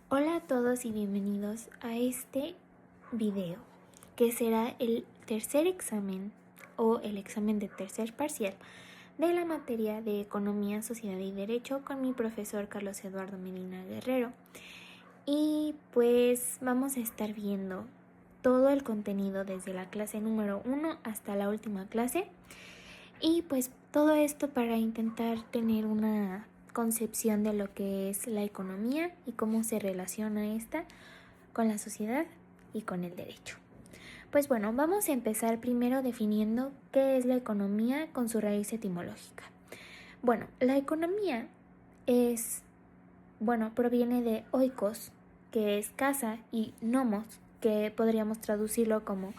Hola a todos y bienvenidos a este video, que será el tercer examen o el examen de tercer parcial de la materia de Economía, Sociedad y Derecho con mi profesor Carlos Eduardo Medina Guerrero. Y pues vamos a estar viendo todo el contenido desde la clase número 1 hasta la última clase. Y pues todo esto para intentar tener una concepción de lo que es la economía y cómo se relaciona esta con la sociedad y con el derecho. Pues bueno, vamos a empezar primero definiendo qué es la economía con su raíz etimológica. Bueno, la economía proviene de oikos, que es casa, y nomos, que podríamos traducirlo como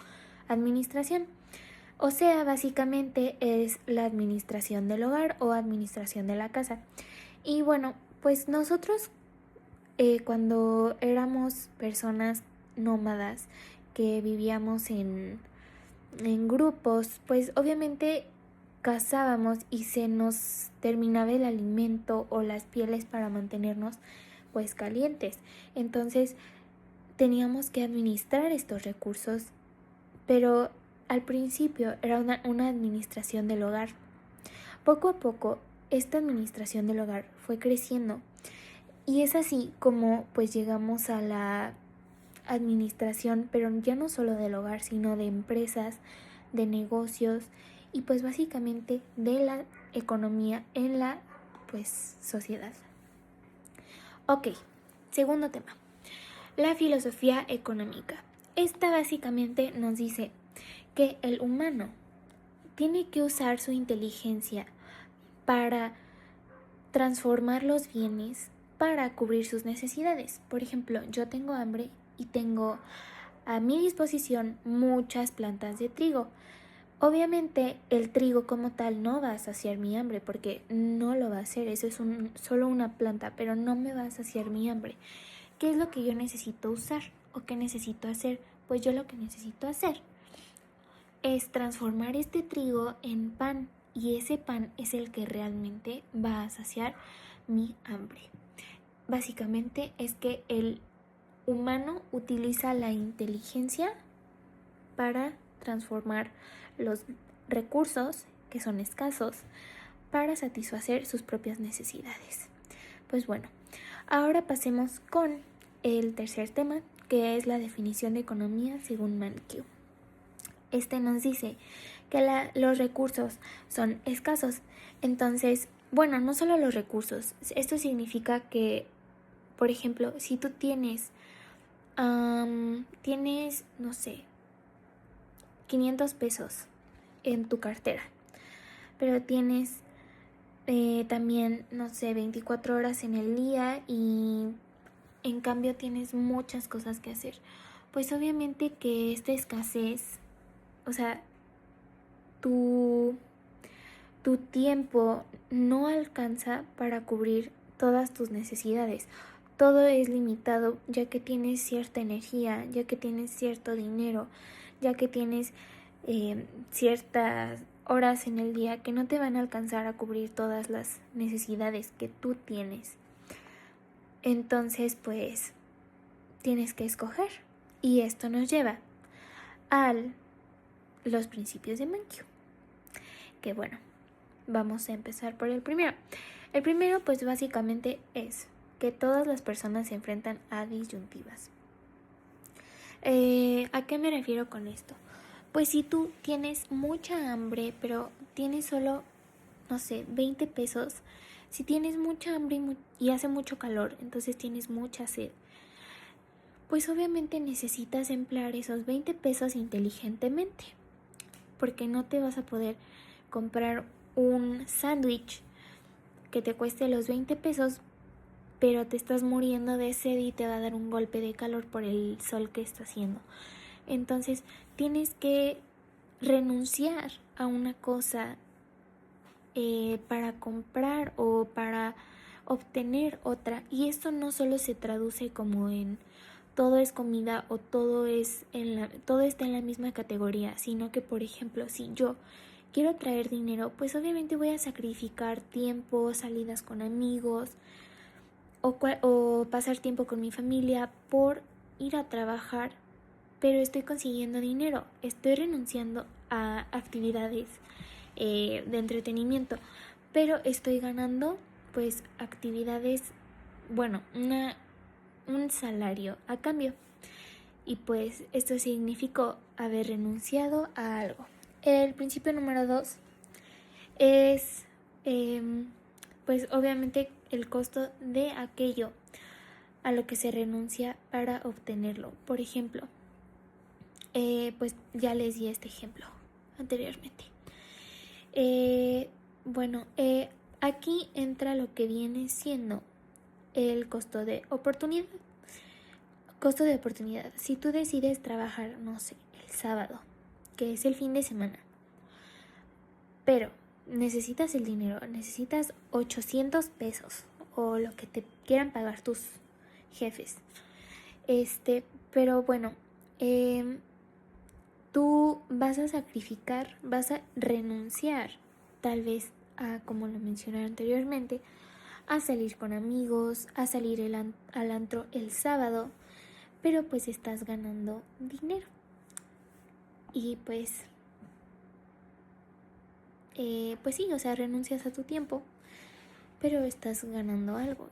administración. O sea, básicamente es la administración del hogar o administración de la casa. Y bueno, pues nosotros cuando éramos personas nómadas que vivíamos en grupos, pues obviamente cazábamos y se nos terminaba el alimento o las pieles para mantenernos pues calientes. Entonces teníamos que administrar estos recursos, pero al principio era una administración del hogar. Poco a poco, esta administración del hogar fue creciendo y es así como pues llegamos a la administración, pero ya no solo del hogar, sino de empresas, de negocios y pues básicamente de la economía en la pues sociedad. Ok, segundo tema, la filosofía económica. Esta básicamente nos dice que el humano tiene que usar su inteligencia para transformar los bienes para cubrir sus necesidades. Por ejemplo, yo tengo hambre y tengo a mi disposición muchas plantas de trigo. Obviamente el trigo como tal no va a saciar mi hambre porque no lo va a hacer, eso es solo una planta, pero no me va a saciar mi hambre. ¿Qué es lo que yo necesito usar o qué necesito hacer? Pues yo lo que necesito hacer es transformar este trigo en pan y ese pan es el que realmente va a saciar mi hambre. Básicamente es que el humano utiliza la inteligencia para transformar los recursos que son escasos para satisfacer sus propias necesidades. Pues bueno, ahora pasemos con el tercer tema, que es la definición de economía según Mankiw. Este nos dice que los recursos son escasos. Entonces, bueno, no solo los recursos. Esto significa que, por ejemplo, si tú tienes, no sé, 500 pesos en tu cartera, pero tienes también, no sé, 24 horas en el día y en cambio tienes muchas cosas que hacer. Pues obviamente que esta escasez, o sea, tu tiempo no alcanza para cubrir todas tus necesidades. Todo es limitado ya que tienes cierta energía, ya que tienes cierto dinero, ya que tienes ciertas horas en el día que no te van a alcanzar a cubrir todas las necesidades que tú tienes. Entonces, pues, tienes que escoger. Y esto nos lleva a los principios de Mankiw. Que bueno, vamos a empezar por el primero. El primero, pues básicamente es que todas las personas se enfrentan a disyuntivas. ¿A qué me refiero con esto? Pues si tú tienes mucha hambre, pero tienes solo, no sé, 20 pesos, si tienes mucha hambre y hace mucho calor, entonces tienes mucha sed, pues obviamente necesitas emplear esos 20 pesos inteligentemente, porque no te vas a poder comprar un sándwich que te cueste los 20 pesos, pero te estás muriendo de sed y te va a dar un golpe de calor por el sol que está haciendo. Entonces tienes que renunciar a una cosa para comprar o para obtener otra. Y esto no solo se traduce como en todo es comida o todo está en la misma categoría, sino que, por ejemplo, si yo quiero traer dinero, pues obviamente voy a sacrificar tiempo, salidas con amigos, o pasar tiempo con mi familia por ir a trabajar, pero estoy consiguiendo dinero, estoy renunciando a actividades de entretenimiento, pero estoy ganando pues actividades, bueno, un salario a cambio. Y pues esto significó haber renunciado a algo. El principio número 2 es pues obviamente el costo de aquello a lo que se renuncia para obtenerlo. Por ejemplo, pues ya les di este ejemplo anteriormente. Bueno, aquí entra lo que viene siendo el costo de oportunidad. Costo de oportunidad. Si tú decides trabajar, no sé, el sábado, que es el fin de semana, pero necesitas el dinero, necesitas 800 pesos o lo que te quieran pagar tus jefes. Pero bueno, tú vas a sacrificar, vas a renunciar, tal vez a, como lo mencioné anteriormente, a salir con amigos, a salir al antro el sábado, pero pues estás ganando dinero. Y pues sí, o sea, renuncias a tu tiempo, pero estás ganando algo.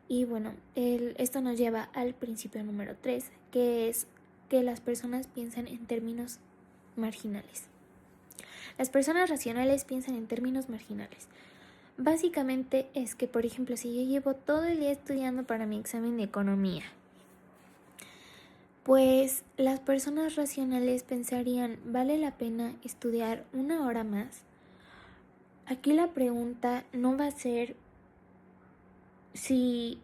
Y bueno, esto nos lleva al principio número 3, que es que las personas piensan en términos marginales. Las personas racionales piensan en términos marginales. Básicamente es que, por ejemplo, si yo llevo todo el día estudiando para mi examen de economía, pues las personas racionales pensarían, ¿vale la pena estudiar 1 hora más? Aquí la pregunta no va a ser si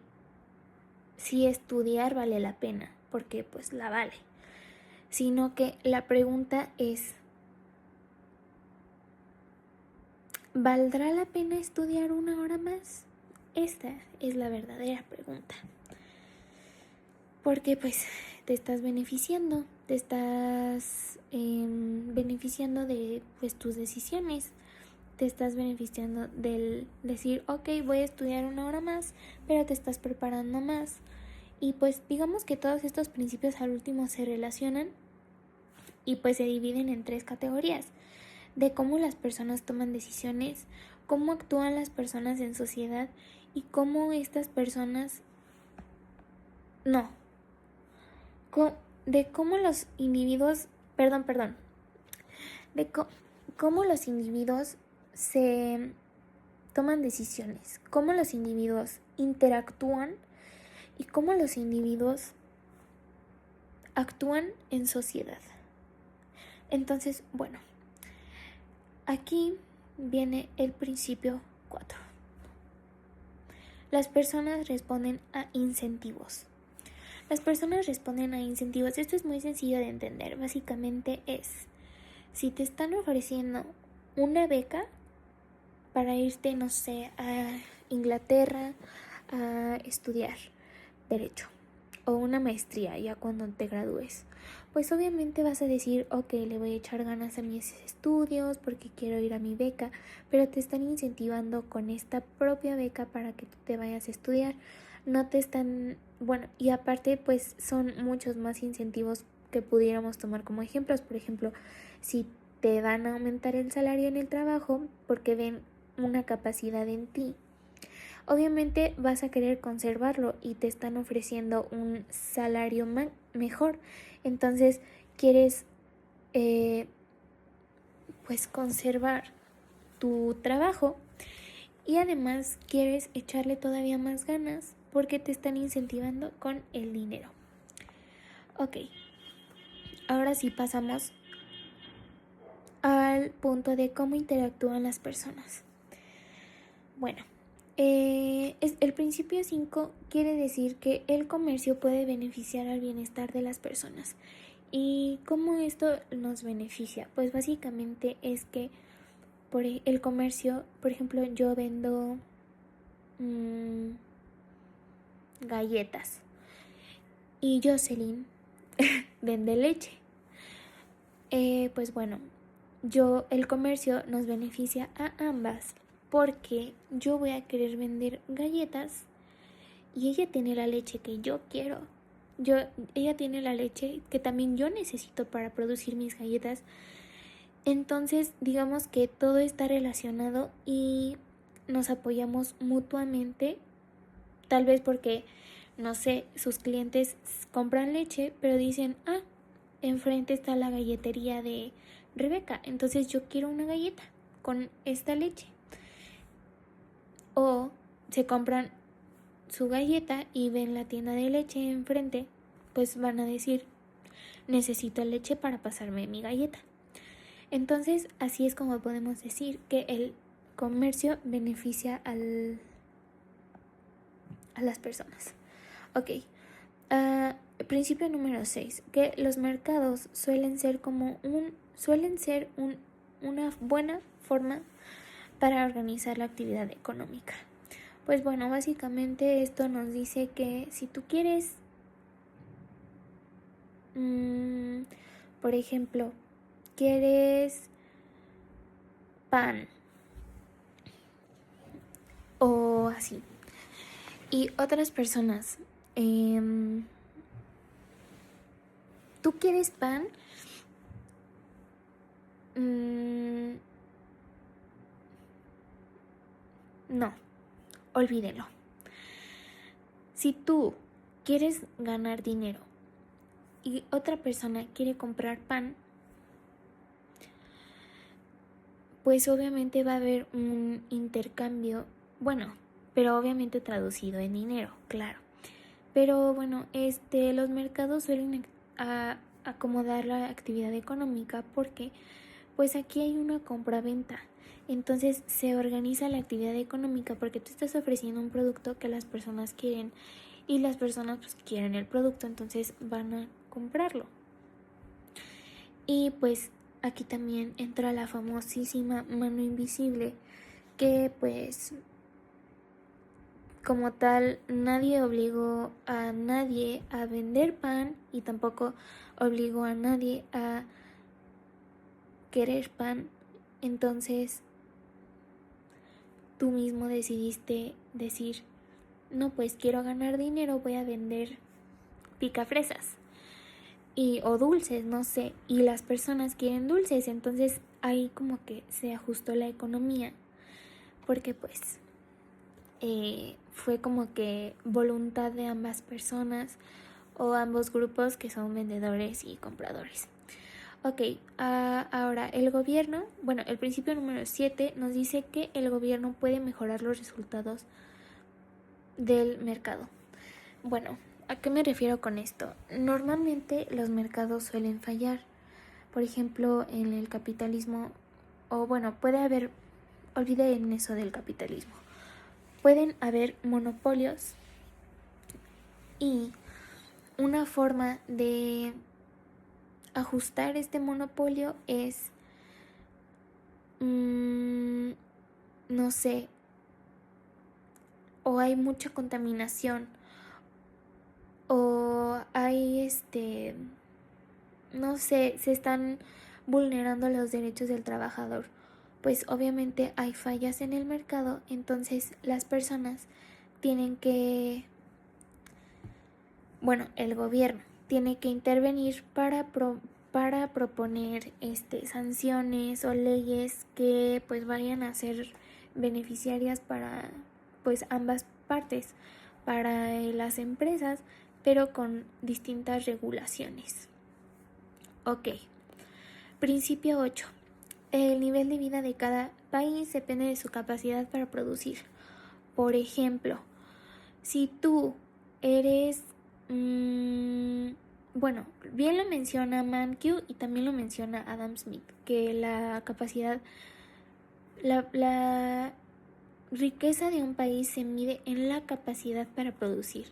estudiar vale la pena, porque pues la vale, sino que la pregunta es, ¿valdrá la pena estudiar 1 hora más? Esta es la verdadera pregunta. Porque pues te estás beneficiando, te estás beneficiando de pues tus decisiones, te estás beneficiando del decir, ok, voy a estudiar 1 hora más, pero te estás preparando más. Y pues digamos que todos estos principios al último se relacionan y pues se dividen en 3 categorías: de cómo las personas toman decisiones, cómo actúan las personas en sociedad y cómo estas personas de cómo los individuos, de cómo los individuos se toman decisiones, cómo los individuos interactúan y cómo los individuos actúan en sociedad. Entonces, bueno, aquí viene el principio 4. Las personas responden a incentivos. Las personas responden a incentivos. Esto es muy sencillo de entender. Básicamente es, si te están ofreciendo una beca para irte, no sé, a Inglaterra a estudiar derecho o una maestría ya cuando te gradúes, pues obviamente vas a decir, ok, le voy a echar ganas a mis estudios porque quiero ir a mi beca, pero te están incentivando con esta propia beca para que tú te vayas a estudiar. No te están, bueno, y aparte pues son muchos más incentivos que pudiéramos tomar como ejemplos. Por ejemplo, si te van a aumentar el salario en el trabajo porque ven una capacidad en ti, obviamente vas a querer conservarlo y te están ofreciendo un salario mejor. Entonces quieres pues conservar tu trabajo y además quieres echarle todavía más ganas porque te están incentivando con el dinero. Ok, ahora sí pasamos al punto de cómo interactúan las personas. Bueno, el principio 5 quiere decir que el comercio puede beneficiar al bienestar de las personas. ¿Y cómo esto nos beneficia? Pues básicamente es que por el comercio, por ejemplo, yo vendo galletas y Jocelyn vende leche. Pues bueno, el comercio nos beneficia a ambas porque yo voy a querer vender galletas y ella tiene la leche que yo quiero. Ella tiene la leche que también yo necesito para producir mis galletas. Entonces, digamos que todo está relacionado y nos apoyamos mutuamente, tal vez porque, no sé, sus clientes compran leche, pero dicen, enfrente está la galletería de Rebeca, entonces yo quiero una galleta con esta leche. O se compran su galleta y ven la tienda de leche enfrente, pues van a decir, necesito leche para pasarme mi galleta. Entonces, así es como podemos decir que el comercio beneficia a las personas. Ok. Principio número 6, que los mercados suelen ser una buena forma para organizar la actividad económica. Pues bueno, básicamente esto nos dice que si tú quieres, por ejemplo, quieres pan o así, y otras personas, tú quieres pan, no, olvídelo. Si tú quieres ganar dinero y otra persona quiere comprar pan, pues obviamente va a haber un intercambio, bueno, pero obviamente traducido en dinero, claro. Pero bueno, los mercados suelen acomodar la actividad económica porque pues aquí hay una compra-venta. Entonces se organiza la actividad económica porque tú estás ofreciendo un producto que las personas quieren y las personas pues quieren el producto, entonces van a comprarlo. Y pues aquí también entra la famosísima mano invisible, que pues como tal nadie obligó a nadie a vender pan y tampoco obligó a nadie a querer pan. Entonces tú mismo decidiste decir, no, pues quiero ganar dinero, voy a vender picafresas o dulces, no sé, y las personas quieren dulces, entonces ahí como que se ajustó la economía, porque pues fue como que voluntad de ambas personas o ambos grupos que son vendedores y compradores. Ok, ahora el gobierno, bueno, el principio número 7 nos dice que el gobierno puede mejorar los resultados del mercado. Bueno, ¿a qué me refiero con esto? Normalmente los mercados suelen fallar. Por ejemplo, en el capitalismo, o bueno, puede haber, olviden eso del capitalismo, pueden haber monopolios y una forma de ajustar este monopolio es, no sé, o hay mucha contaminación o hay no sé, se están vulnerando los derechos del trabajador. Pues obviamente hay fallas en el mercado, entonces las personas tienen que, bueno, el gobierno tiene que intervenir para proponer sanciones o leyes que pues vayan a ser beneficiarias para pues ambas partes, para las empresas, pero con distintas regulaciones. Ok. Principio 8. El nivel de vida de cada país depende de su capacidad para producir. Por ejemplo, si tú eres, bueno, bien lo menciona Mankiw y también lo menciona Adam Smith, que la capacidad, la riqueza de un país se mide en la capacidad para producir.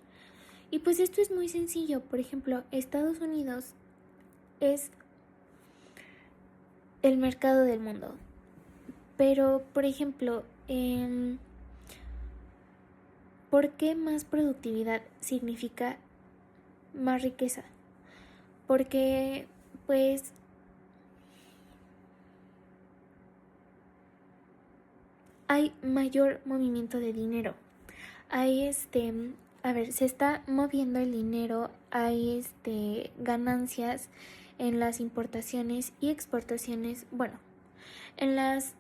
Y pues esto es muy sencillo. Por ejemplo, Estados Unidos es el mercado del mundo. Pero, por ejemplo, ¿por qué más productividad significa más riqueza? Porque, pues, hay mayor movimiento de dinero. Hay a ver, se está moviendo el dinero, hay ganancias en las importaciones y exportaciones, bueno, en las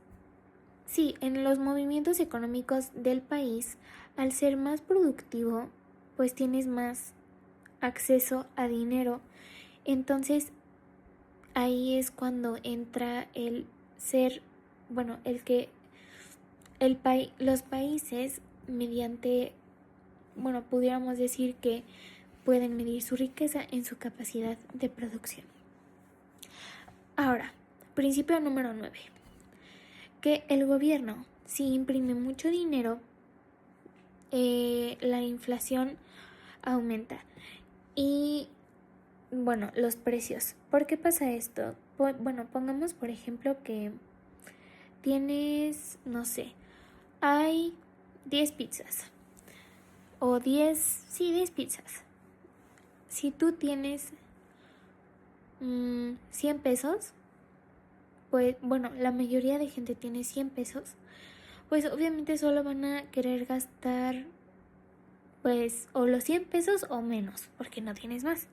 sí, en los movimientos económicos del país, al ser más productivo, pues tienes más acceso a dinero. Entonces, ahí es cuando entra el ser, bueno, el que los países mediante, bueno, pudiéramos decir que pueden medir su riqueza en su capacidad de producción. Ahora, principio número 9, que el gobierno, si imprime mucho dinero, la inflación aumenta y, bueno, los precios. ¿Por qué pasa esto? Bueno, pongamos por ejemplo que tienes, no sé, hay 10 pizzas o 10 pizzas. Si tú tienes 100 pesos, pues bueno, la mayoría de gente tiene 100 pesos, pues obviamente solo van a querer gastar pues o los 100 pesos o menos, porque no tienes más.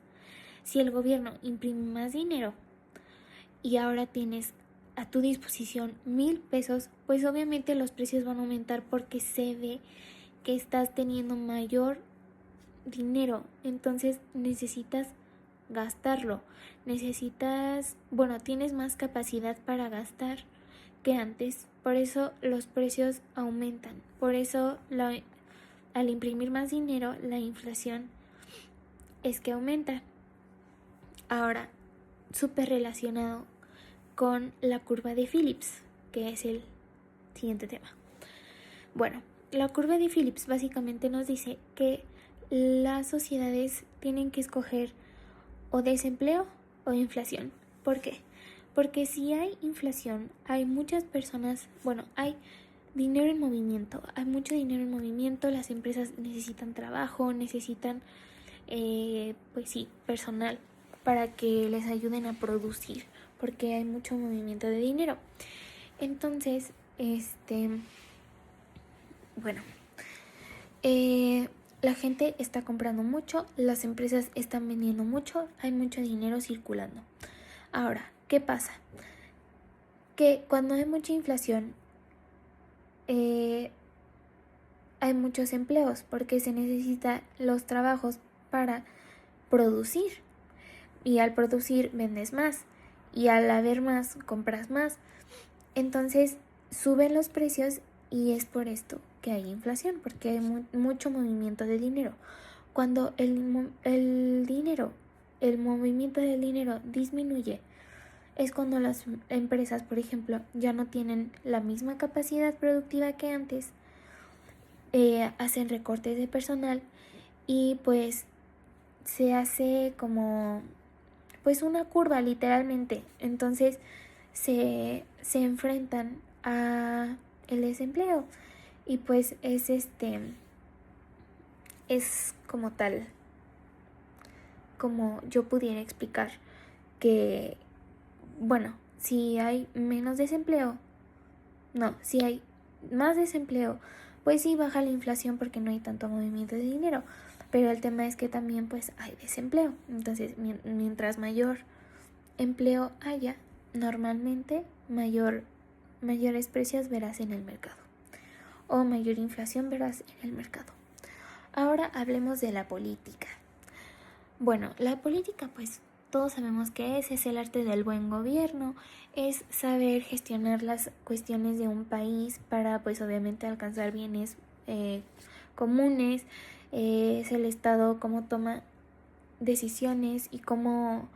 Si el gobierno imprime más dinero y ahora tienes a tu disposición 1000 pesos, pues obviamente los precios van a aumentar porque se ve que estás teniendo mayor dinero, entonces necesitas gastarlo, tienes más capacidad para gastar que antes, por eso los precios aumentan, por eso al imprimir más dinero la inflación es que aumenta. Ahora, súper relacionado con la curva de Phillips, que es el siguiente tema. Bueno, la curva de Phillips básicamente nos dice que las sociedades tienen que escoger o desempleo o inflación. ¿Por qué? Porque si hay inflación, hay muchas personas, hay dinero en movimiento, hay mucho dinero en movimiento, las empresas necesitan trabajo, necesitan, personal para que les ayuden a producir, porque hay mucho movimiento de dinero. Entonces, la gente está comprando mucho, las empresas están vendiendo mucho, hay mucho dinero circulando. Ahora, ¿qué pasa? Que cuando hay mucha inflación, hay muchos empleos porque se necesitan los trabajos para producir. Y al producir vendes más y al haber más compras más. Entonces suben los precios y es por esto que hay inflación, porque hay mucho movimiento de dinero. Cuando el movimiento del dinero disminuye, es cuando las empresas, por ejemplo, ya no tienen la misma capacidad productiva que antes, hacen recortes de personal y pues se hace como pues una curva literalmente. Entonces se enfrentan a el desempleo y pues es como tal, como yo pudiera explicar que si hay menos desempleo, si hay más desempleo, pues sí baja la inflación porque no hay tanto movimiento de dinero. Pero el tema es que también pues hay desempleo. Entonces, mientras mayor empleo haya, normalmente mayores precios verás en el mercado. O mayor inflación verás en el mercado. Ahora hablemos de la política. Bueno, la política pues todos sabemos que es el arte del buen gobierno, es saber gestionar las cuestiones de un país para pues obviamente alcanzar bienes comunes, es el Estado cómo toma decisiones y cómo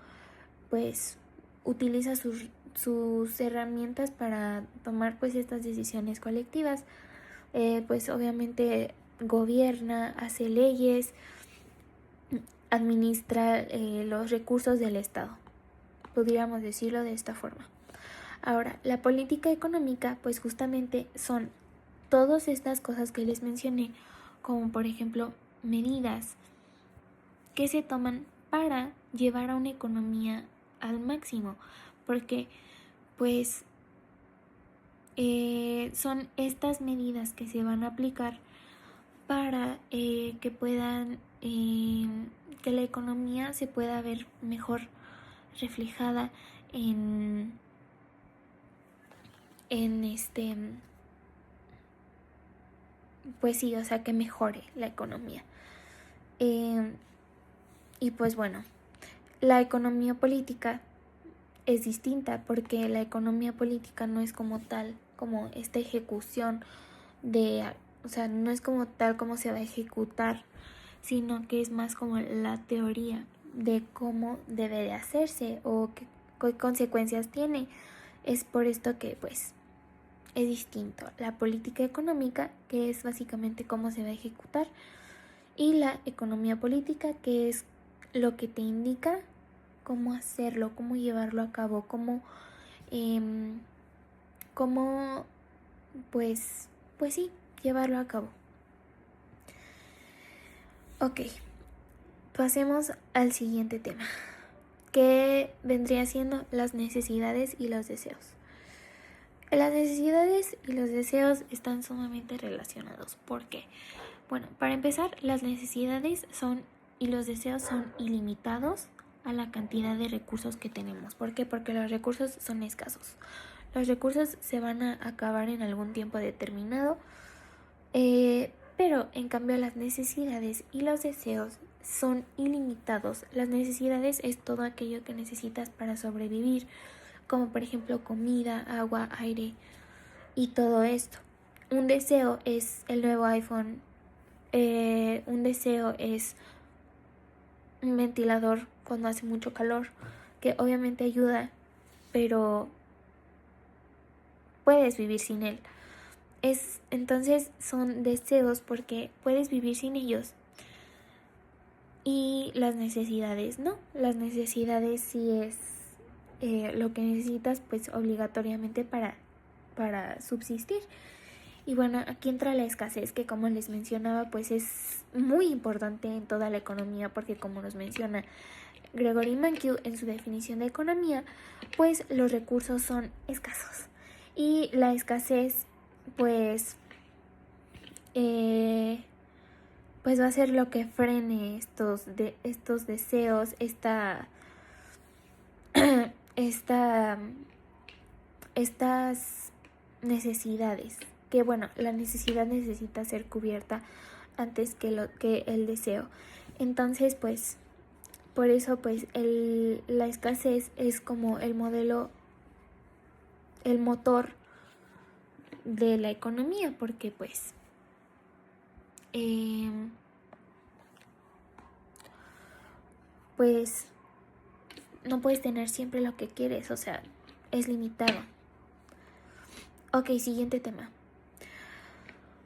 pues utiliza sus herramientas para tomar pues estas decisiones colectivas, pues obviamente gobierna, hace leyes, administra los recursos del Estado, podríamos decirlo de esta forma. Ahora, la política económica pues justamente son todas estas cosas que les mencioné, como por ejemplo medidas que se toman para llevar a una economía al máximo, porque pues son estas medidas que se van a aplicar para que puedan, que la economía se pueda ver mejor reflejada en pues sí, o sea, que mejore la economía. Y pues bueno, la economía política es distinta porque la economía política no es como tal, como esta ejecución o sea, no es como tal como se va a ejecutar, sino que es más como la teoría de cómo debe de hacerse o qué consecuencias tiene. Es por esto que pues es distinto la política económica, que es básicamente cómo se va a ejecutar, y la economía política, que es lo que te indica cómo hacerlo, cómo llevarlo a cabo, cómo pues sí, llevarlo a cabo. Ok, pasemos al siguiente tema, que vendría siendo las necesidades y los deseos. Las necesidades y los deseos están sumamente relacionados. ¿Por qué? Bueno, para empezar, las necesidades y los deseos son ilimitados a la cantidad de recursos que tenemos. ¿Por qué? Porque los recursos son escasos. Los recursos se van a acabar en algún tiempo determinado, pero en cambio las necesidades y los deseos son ilimitados. Las necesidades es todo aquello que necesitas para sobrevivir, como por ejemplo comida, agua, aire y todo esto. Un deseo es el nuevo iPhone. Un deseo es un ventilador cuando hace mucho calor, que obviamente ayuda, pero puedes vivir sin él. Entonces son deseos porque puedes vivir sin ellos. Y las necesidades no. Las necesidades sí es lo que necesitas pues obligatoriamente para subsistir. Y bueno, aquí entra la escasez, que como les mencionaba pues es muy importante en toda la economía, porque como nos menciona Gregory Mankiw en su definición de economía, pues los recursos son escasos. Y la escasez pues va a ser lo que frene estos deseos, estas necesidades, que bueno, la necesidad necesita ser cubierta antes que el deseo. Entonces pues por eso pues la escasez es como el motor de la economía, porque pues pues no puedes tener siempre lo que quieres, o sea, es limitado. Ok, siguiente tema.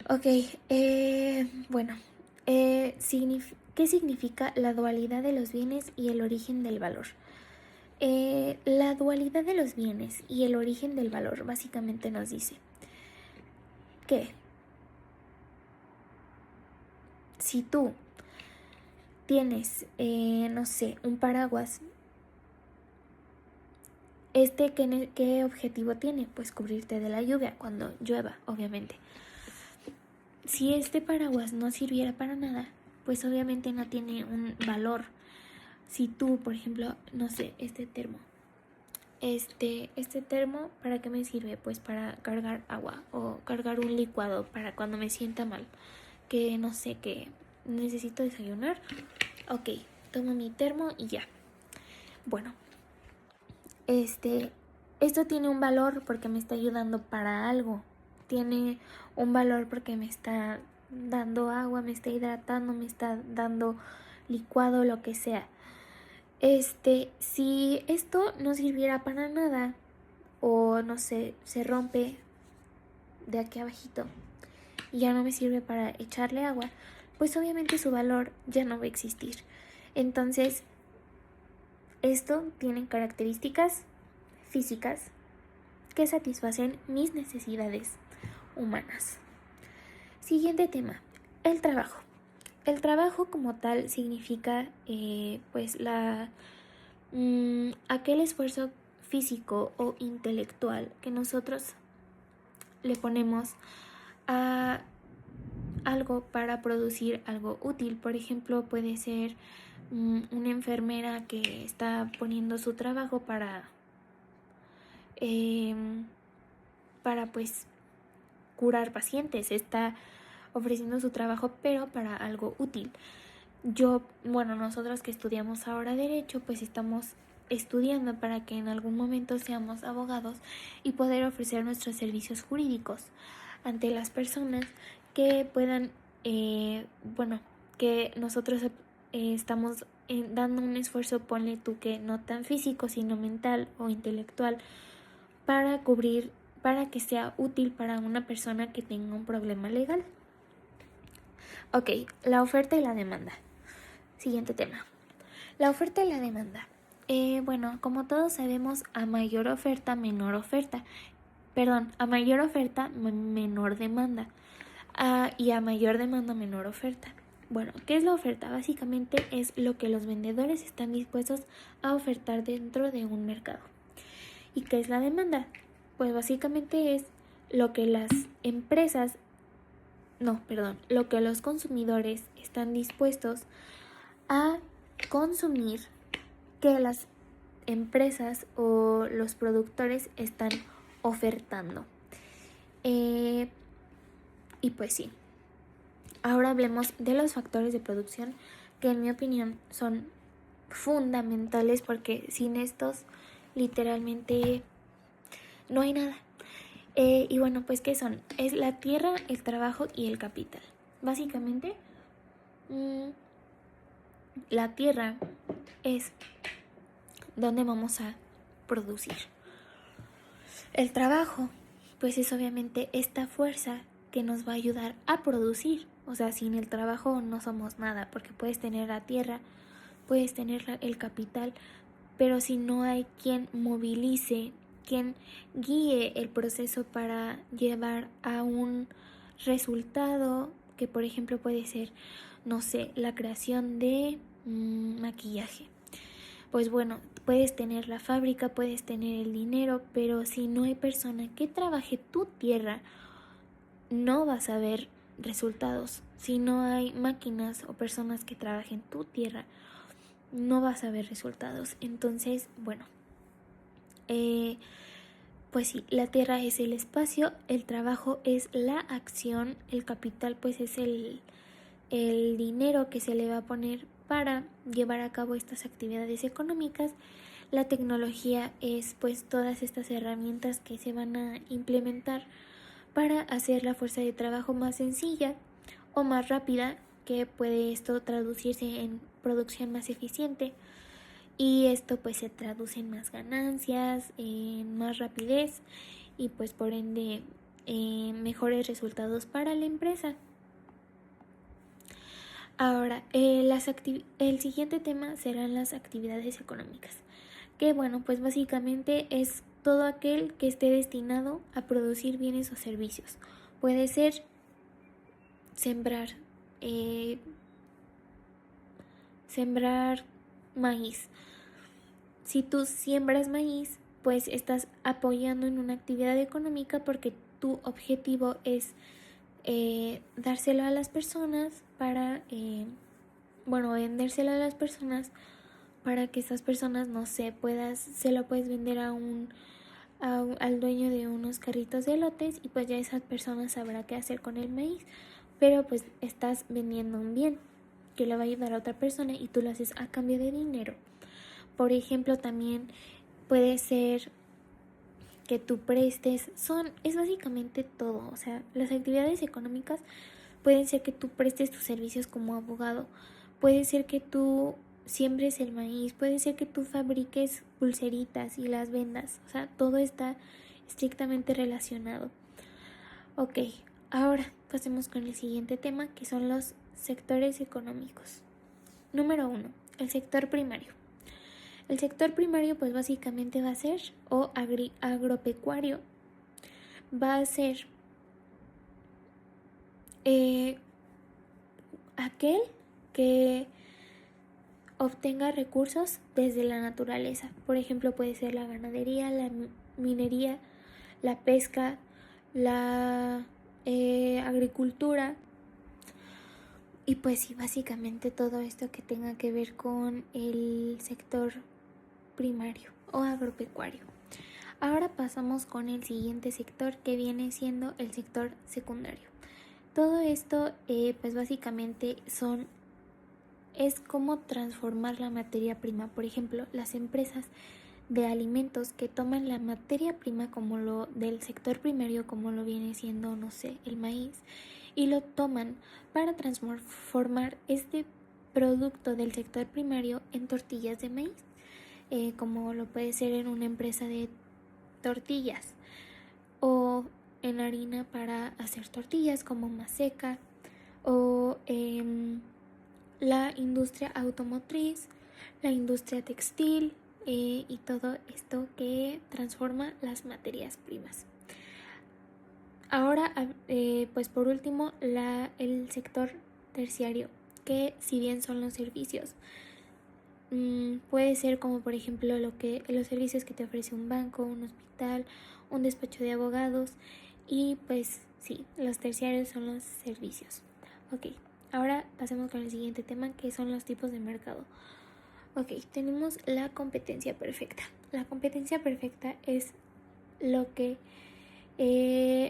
Ok, bueno, ¿qué significa la dualidad de los bienes y el origen del valor? La dualidad de los bienes y el origen del valor básicamente nos dice que si tú tienes, no sé, un paraguas, ¿qué objetivo tiene? Pues cubrirte de la lluvia cuando llueva, obviamente. Si este paraguas no sirviera para nada, pues obviamente no tiene un valor. Si tú, por ejemplo, no sé, este termo, ¿para qué me sirve? Pues para cargar agua o cargar un licuado para cuando me sienta mal, que no sé, que necesito desayunar. Ok, tomo mi termo y ya. Bueno, esto tiene un valor porque me está ayudando para algo. Tiene un valor porque me está dando agua, me está hidratando, me está dando licuado, lo que sea. Si esto no sirviera para nada, o no sé, se rompe de aquí abajito y ya no me sirve para echarle agua, pues obviamente su valor ya no va a existir. Entonces, esto tiene características físicas que satisfacen mis necesidades humanas. Siguiente tema, el trabajo. El trabajo como tal significa pues aquel esfuerzo físico o intelectual que nosotros le ponemos a algo para producir algo útil. Por ejemplo, puede ser una enfermera que está poniendo su trabajo para pues curar pacientes, está ofreciendo su trabajo pero para algo útil. Nosotros que estudiamos ahora derecho, pues estamos estudiando para que en algún momento seamos abogados y poder ofrecer nuestros servicios jurídicos ante las personas que puedan, que nosotros estamos dando un esfuerzo, ponle tú que no tan físico, sino mental o intelectual, para que sea útil para una persona que tenga un problema legal. Ok, la oferta y la demanda. Siguiente tema. La oferta y la demanda. Como todos sabemos, a mayor oferta, menor oferta. A mayor oferta, menor demanda. Y a mayor demanda, menor oferta. Bueno, ¿qué es la oferta? Básicamente es lo que los vendedores están dispuestos a ofertar dentro de un mercado. ¿Y qué es la demanda? Pues básicamente es lo que lo que los consumidores están dispuestos a consumir que las empresas o los productores están ofertando. Y pues sí. Ahora hablemos de los factores de producción, que en mi opinión son fundamentales, porque sin estos literalmente no hay nada. Pues ¿qué son? Es la tierra, el trabajo y el capital. Básicamente, la tierra es donde vamos a producir. El trabajo, pues es obviamente esta fuerza que nos va a ayudar a producir. O sea, sin el trabajo no somos nada, porque puedes tener la tierra, puedes tener el capital, pero si no hay quien movilice, quien guíe el proceso para llevar a un resultado, que por ejemplo puede ser, no sé, la creación de maquillaje. Pues bueno, puedes tener la fábrica, puedes tener el dinero, pero si no hay persona que trabaje tu tierra, no vas a ver resultados. Si no hay máquinas o personas que trabajen tu tierra, no vas a ver resultados. Entonces, pues sí, la tierra es el espacio, el trabajo es la acción, el capital pues es el dinero que se le va a poner para llevar a cabo estas actividades económicas. La tecnología es pues todas estas herramientas que se van a implementar para hacer la fuerza de trabajo más sencilla o más rápida, que puede esto traducirse en producción más eficiente, y esto pues se traduce en más ganancias, en más rapidez y pues por ende mejores resultados para la empresa. Ahora, el siguiente tema serán las actividades económicas, que pues básicamente es todo aquel que esté destinado a producir bienes o servicios. Puede ser sembrar maíz. Si tú siembras maíz, pues estás apoyando en una actividad económica, porque tu objetivo es dárselo a las personas para, vendérselo a las personas para que esas personas, no sé, se lo puedes vender al dueño de unos carritos de elotes, y pues ya esa persona sabrá qué hacer con el maíz, pero pues estás vendiendo un bien que le va a ayudar a otra persona y tú lo haces a cambio de dinero. Por ejemplo, también puede ser que tú prestes, es básicamente todo. O sea, las actividades económicas pueden ser que tú prestes tus servicios como abogado, puede ser que tú siembres el maíz, puede ser que tú fabriques pulseritas y las vendas. O sea, todo está estrictamente relacionado. Ok, ahora pasemos con el siguiente tema, que son los sectores económicos. Número 1, el sector primario. El sector primario pues básicamente va a ser, o agropecuario, va a ser aquel que obtenga recursos desde la naturaleza. Por ejemplo, puede ser la ganadería, la minería, la pesca, la agricultura, Y pues sí, básicamente todo esto que tenga que ver con el sector primario o agropecuario. Ahora pasamos con el siguiente sector, que viene siendo el sector secundario. Todo esto pues básicamente es como transformar la materia prima. Por ejemplo, las empresas de alimentos que toman la materia prima como lo del sector primario, como lo viene siendo, no sé, el maíz, y lo toman para transformar este producto del sector primario en tortillas de maíz, como lo puede ser en una empresa de tortillas o en harina para hacer tortillas como Maseca o la industria automotriz, la industria textil y todo esto que transforma las materias primas. Ahora, pues por último, el sector terciario, que si bien son los servicios, puede ser como por ejemplo los servicios que te ofrece un banco, un hospital, un despacho de abogados, y pues sí, los terciarios son los servicios. Ok, ahora pasemos con el siguiente tema, que son los tipos de mercado. Ok, tenemos la competencia perfecta. La competencia perfecta es lo que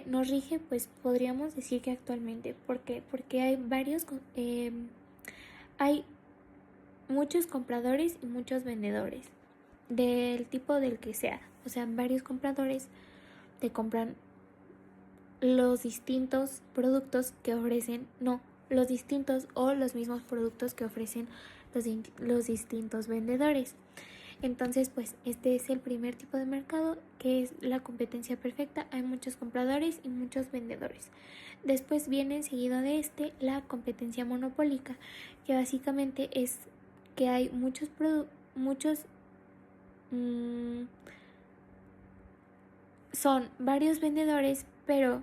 nos rige, pues podríamos decir que actualmente. ¿Por qué? Porque hay muchos compradores y muchos vendedores, del tipo del que sea. O sea, varios compradores te compran los distintos productos que ofrecen, no, los distintos o los mismos productos que ofrecen los distintos vendedores. Entonces, pues este es el primer tipo de mercado, que es la competencia perfecta. Hay muchos compradores y muchos vendedores. Después viene seguido de la competencia monopólica, que básicamente es que hay son varios vendedores, pero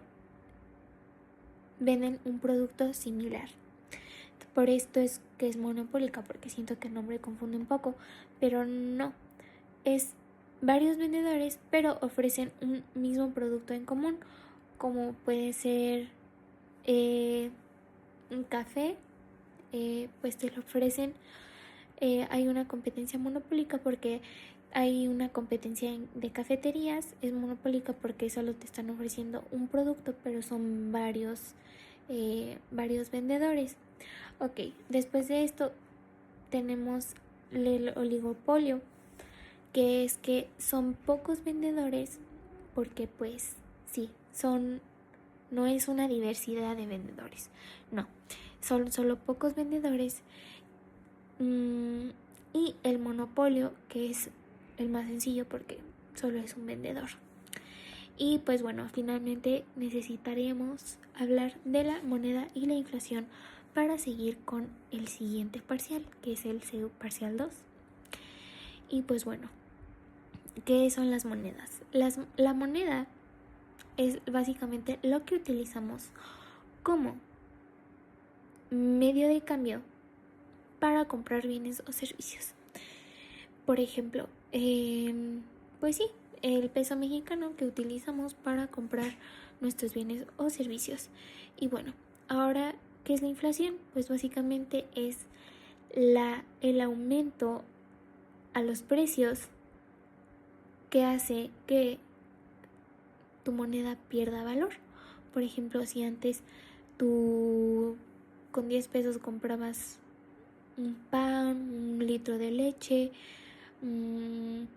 venden un producto similar. Por esto es que es monopólica, porque siento que el nombre confunde un poco, pero no. Es varios vendedores, pero ofrecen un mismo producto en común, como puede ser un café, pues te lo ofrecen. Hay una competencia monopólica porque hay una competencia de cafeterías, es monopólica porque solo te están ofreciendo un producto, pero son varios vendedores. Ok, después de esto tenemos el oligopolio, que es que son pocos vendedores, porque pues sí, no es una diversidad de vendedores, no, son solo pocos vendedores. Y el monopolio, que es el más sencillo porque solo es un vendedor. Y pues bueno, finalmente necesitaremos hablar de la moneda y la inflación para seguir con el siguiente parcial, que es el CEU parcial 2. Y pues bueno, ¿qué son las monedas? La moneda es básicamente lo que utilizamos como medio de cambio para comprar bienes o servicios. Por ejemplo, pues sí, el peso mexicano que utilizamos para comprar nuestros bienes o servicios. Y bueno, ahora, ¿qué es la inflación? Pues básicamente es el aumento a los precios que hace que tu moneda pierda valor. Por ejemplo, si antes tú con 10 pesos comprabas un pan, un litro de leche, un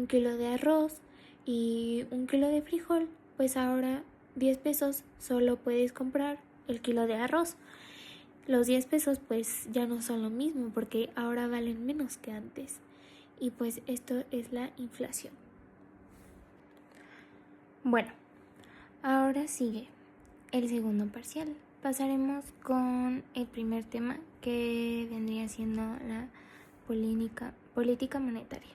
kilo de arroz y un kilo de frijol, pues ahora 10 pesos solo puedes comprar el kilo de arroz. Los 10 pesos pues ya no son lo mismo, porque ahora valen menos que antes. Y pues esto es la inflación. Bueno, ahora sigue el segundo parcial. Pasaremos con el primer tema, que vendría siendo la política monetaria.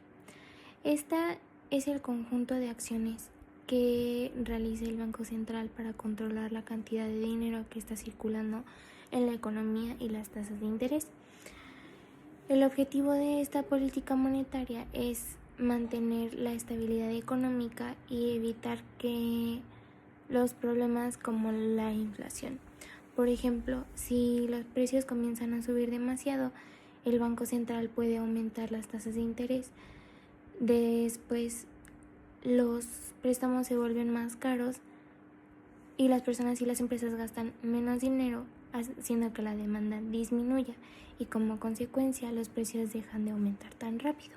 Esta es el conjunto de acciones que realiza el Banco Central para controlar la cantidad de dinero que está circulando en la economía y las tasas de interés. El objetivo de esta política monetaria es mantener la estabilidad económica y evitar que los problemas como la inflación. Por ejemplo, si los precios comienzan a subir demasiado, el Banco Central puede aumentar las tasas de interés. Después, los préstamos se vuelven más caros y las personas y las empresas gastan menos dinero, haciendo que la demanda disminuya y como consecuencia los precios dejan de aumentar tan rápido.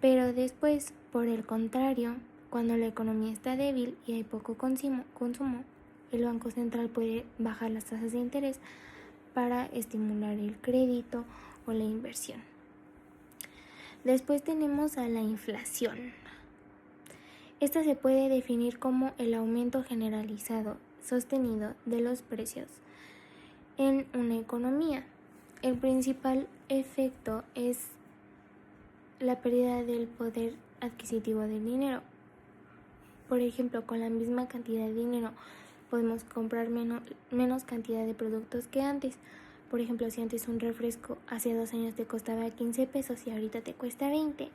Pero después, por el contrario, cuando la economía está débil y hay poco consumo, el Banco Central puede bajar las tasas de interés para estimular el crédito o la inversión. Después tenemos a la inflación. Esta se puede definir como el aumento generalizado, sostenido de los precios en una economía. El principal efecto es la pérdida del poder adquisitivo del dinero. Por ejemplo, con la misma cantidad de dinero podemos comprar menos cantidad de productos que antes. Por ejemplo, si antes un refresco hace 2 años te costaba 15 pesos y ahorita te cuesta 20,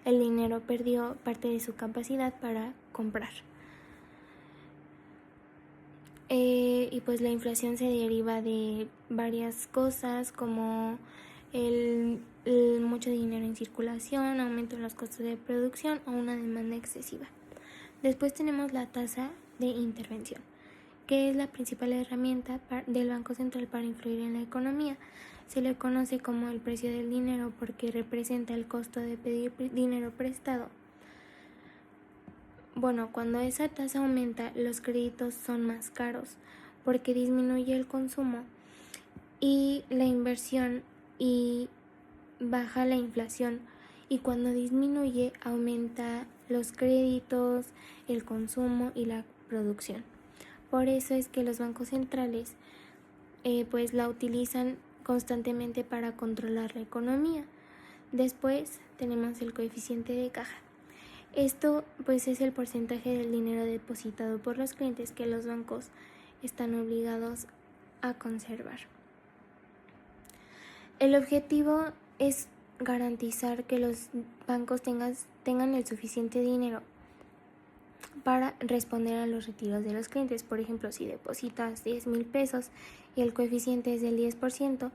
el dinero perdió parte de su capacidad para comprar. Y pues la inflación se deriva de varias cosas como el mucho dinero en circulación, aumento en los costos de producción o una demanda excesiva. Después tenemos la tasa de intervención, que es la principal herramienta del Banco Central para influir en la economía. Se le conoce como el precio del dinero porque representa el costo de pedir dinero prestado. Bueno, cuando esa tasa aumenta, los créditos son más caros porque disminuye el consumo y la inversión y baja la inflación. Y cuando disminuye, aumenta los créditos, el consumo y la producción. Por eso es que los bancos centrales pues la utilizan constantemente para controlar la economía. Después tenemos el coeficiente de caja. Esto pues es el porcentaje del dinero depositado por los clientes que los bancos están obligados a conservar. El objetivo es garantizar que los bancos tengan el suficiente dinero para responder a los retiros de los clientes. Por ejemplo, si depositas 10,000 pesos y el coeficiente es del 10%,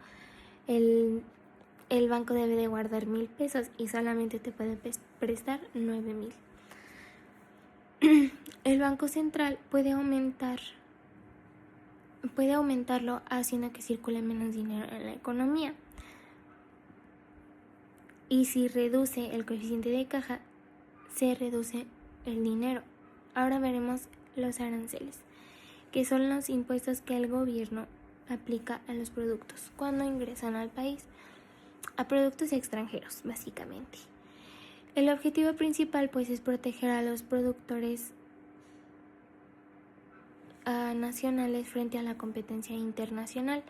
el banco debe de guardar 1,000 pesos y solamente te puede prestar 9,000. El Banco Central puede aumentarlo haciendo que circule menos dinero en la economía. Y si reduce el coeficiente de caja, se reduce el dinero. Ahora veremos los aranceles, que son los impuestos que el gobierno aplica a los productos cuando ingresan al país, a productos extranjeros, básicamente. El objetivo principal pues es proteger a los productores nacionales frente a la competencia internacional.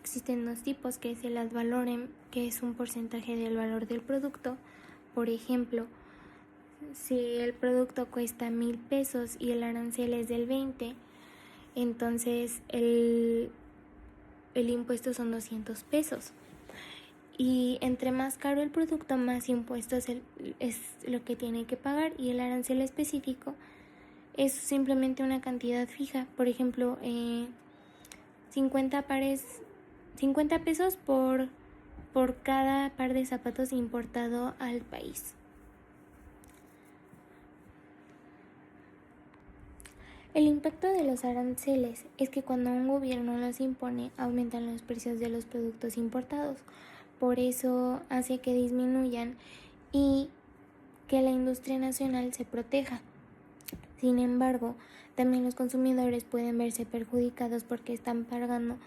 Existen 2 tipos, que es el ad valorem, que es un porcentaje del valor del producto. Por ejemplo, si el producto cuesta 1,000 pesos y el arancel es del 20, entonces el impuesto son 200 pesos. Y entre más caro el producto, más impuestos es lo que tiene que pagar, y el arancel específico es simplemente una cantidad fija. Por ejemplo, 50 pesos por cada par de zapatos importado al país. El impacto de los aranceles es que cuando un gobierno los impone, aumentan los precios de los productos importados. Por eso hace que disminuyan y que la industria nacional se proteja. Sin embargo, también los consumidores pueden verse perjudicados porque están pagando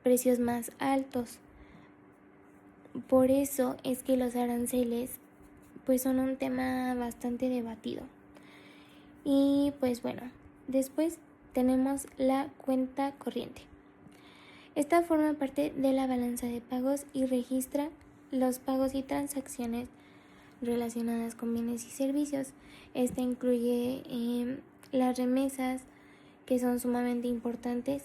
precios más altos. Por eso es que los aranceles pues son un tema bastante debatido. Y pues bueno, después tenemos la cuenta corriente. Esta forma parte de la balanza de pagos y registra los pagos y transacciones relacionadas con bienes y servicios. Esta incluye las remesas, que son sumamente importantes,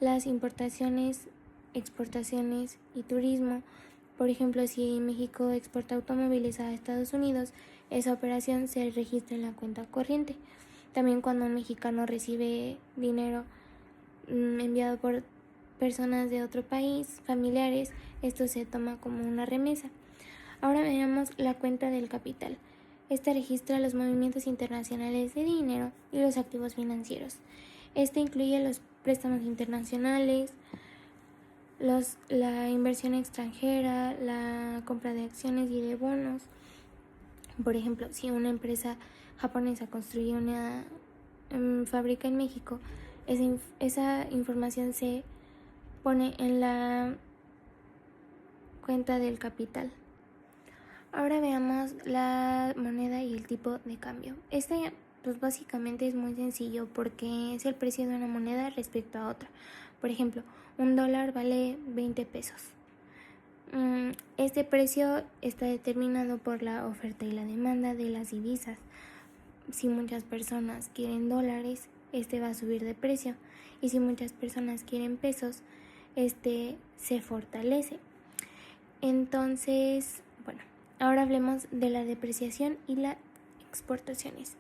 las importaciones, exportaciones y turismo. Por ejemplo, si México exporta automóviles a Estados Unidos, esa operación se registra en la cuenta corriente. También cuando un mexicano recibe dinero enviado por personas de otro país, familiares, esto se toma como una remesa. Ahora veamos la cuenta del capital. Esta registra los movimientos internacionales de dinero y los activos financieros. Este incluye los préstamos internacionales, la inversión extranjera, la compra de acciones y de bonos. Por ejemplo, si una empresa japonesa construye una fábrica en México, esa información se pone en la cuenta del capital. Ahora veamos la moneda y el tipo de cambio. Este pues básicamente es muy sencillo porque es el precio de una moneda respecto a otra. Por ejemplo, $1 vale 20 pesos. Este precio está determinado por la oferta y la demanda de las divisas. Si muchas personas quieren dólares, este va a subir de precio. Y si muchas personas quieren pesos, este se fortalece. Entonces, bueno, ahora hablemos de la depreciación y las exportaciones.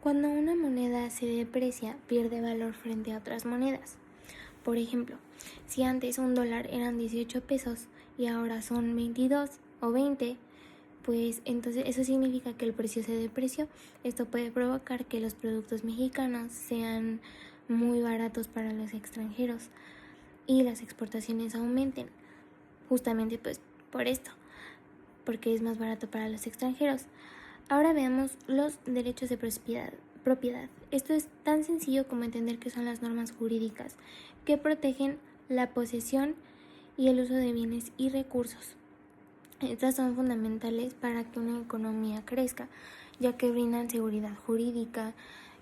Cuando una moneda se deprecia, pierde valor frente a otras monedas. Por ejemplo, si antes $1 eran 18 pesos y ahora son 22 o 20, pues entonces eso significa que el precio se depreció. Esto puede provocar que los productos mexicanos sean muy baratos para los extranjeros y las exportaciones aumenten. Justamente pues por esto, porque es más barato para los extranjeros. Ahora veamos los derechos de propiedad. Esto es tan sencillo como entender que son las normas jurídicas que protegen la posesión y el uso de bienes y recursos. Estas son fundamentales para que una economía crezca, ya que brindan seguridad jurídica.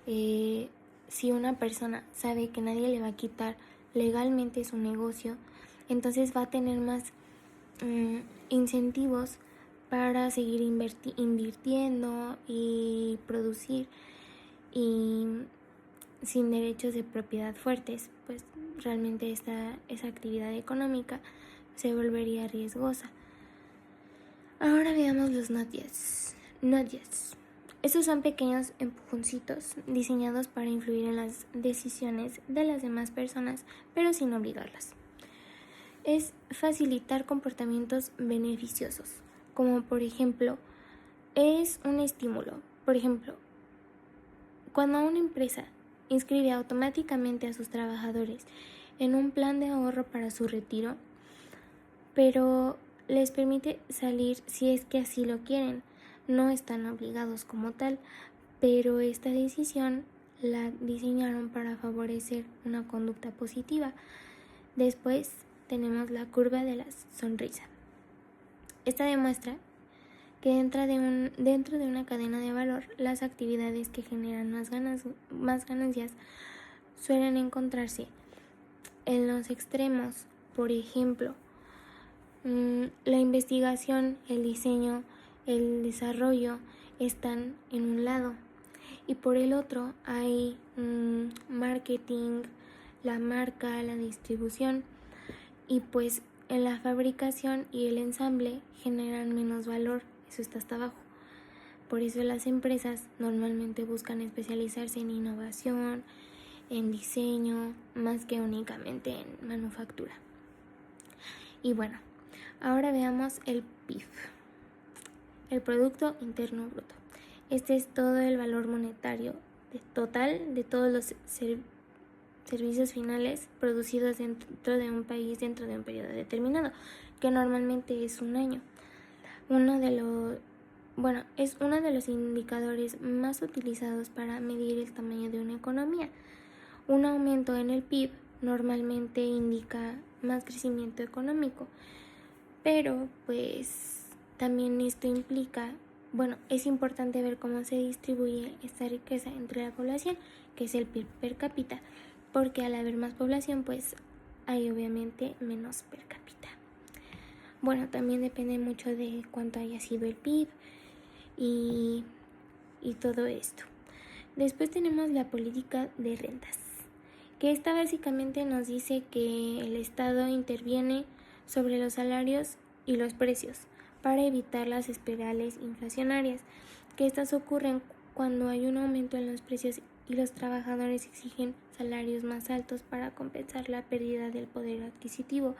Si una persona sabe que nadie le va a quitar legalmente su negocio, entonces va a tener más incentivos para seguir invirtiendo y producir. Y sin derechos de propiedad fuertes, pues realmente esa actividad económica se volvería riesgosa. Ahora veamos los not yets. Estos son pequeños empujoncitos diseñados para influir en las decisiones de las demás personas, pero sin obligarlas. Es facilitar comportamientos beneficiosos, como por ejemplo, es un estímulo. Por ejemplo, cuando una empresa inscribe automáticamente a sus trabajadores en un plan de ahorro para su retiro, pero les permite salir si es que así lo quieren. No están obligados como tal, pero esta decisión la diseñaron para favorecer una conducta positiva. Después tenemos la curva de la sonrisa. Esta demuestra que dentro de una cadena de valor, las actividades que generan más ganancias suelen encontrarse en los extremos. Por ejemplo, la investigación, el diseño, el desarrollo están en un lado y por el otro hay marketing, la marca, la distribución, y pues en la fabricación y el ensamble generan menos valor. Eso está hasta abajo. Por eso las empresas normalmente buscan especializarse en innovación, en diseño, más que únicamente en manufactura. Y bueno, ahora veamos el PIB, el Producto Interno Bruto. Este es todo el valor monetario total de todos los servicios finales producidos dentro de un país dentro de un periodo determinado, que normalmente es un año. Es uno de los indicadores más utilizados para medir el tamaño de una economía. Un aumento en el PIB normalmente indica más crecimiento económico, pero pues también esto implica, es importante ver cómo se distribuye esta riqueza entre la población, que es el PIB per cápita, porque al haber más población pues hay obviamente menos per cápita. También depende mucho de cuánto haya sido el PIB y todo esto. Después tenemos la política de rentas, que esta básicamente nos dice que el Estado interviene sobre los salarios y los precios para evitar las espirales inflacionarias, que estas ocurren cuando hay un aumento en los precios y los trabajadores exigen salarios más altos para compensar la pérdida del poder adquisitivo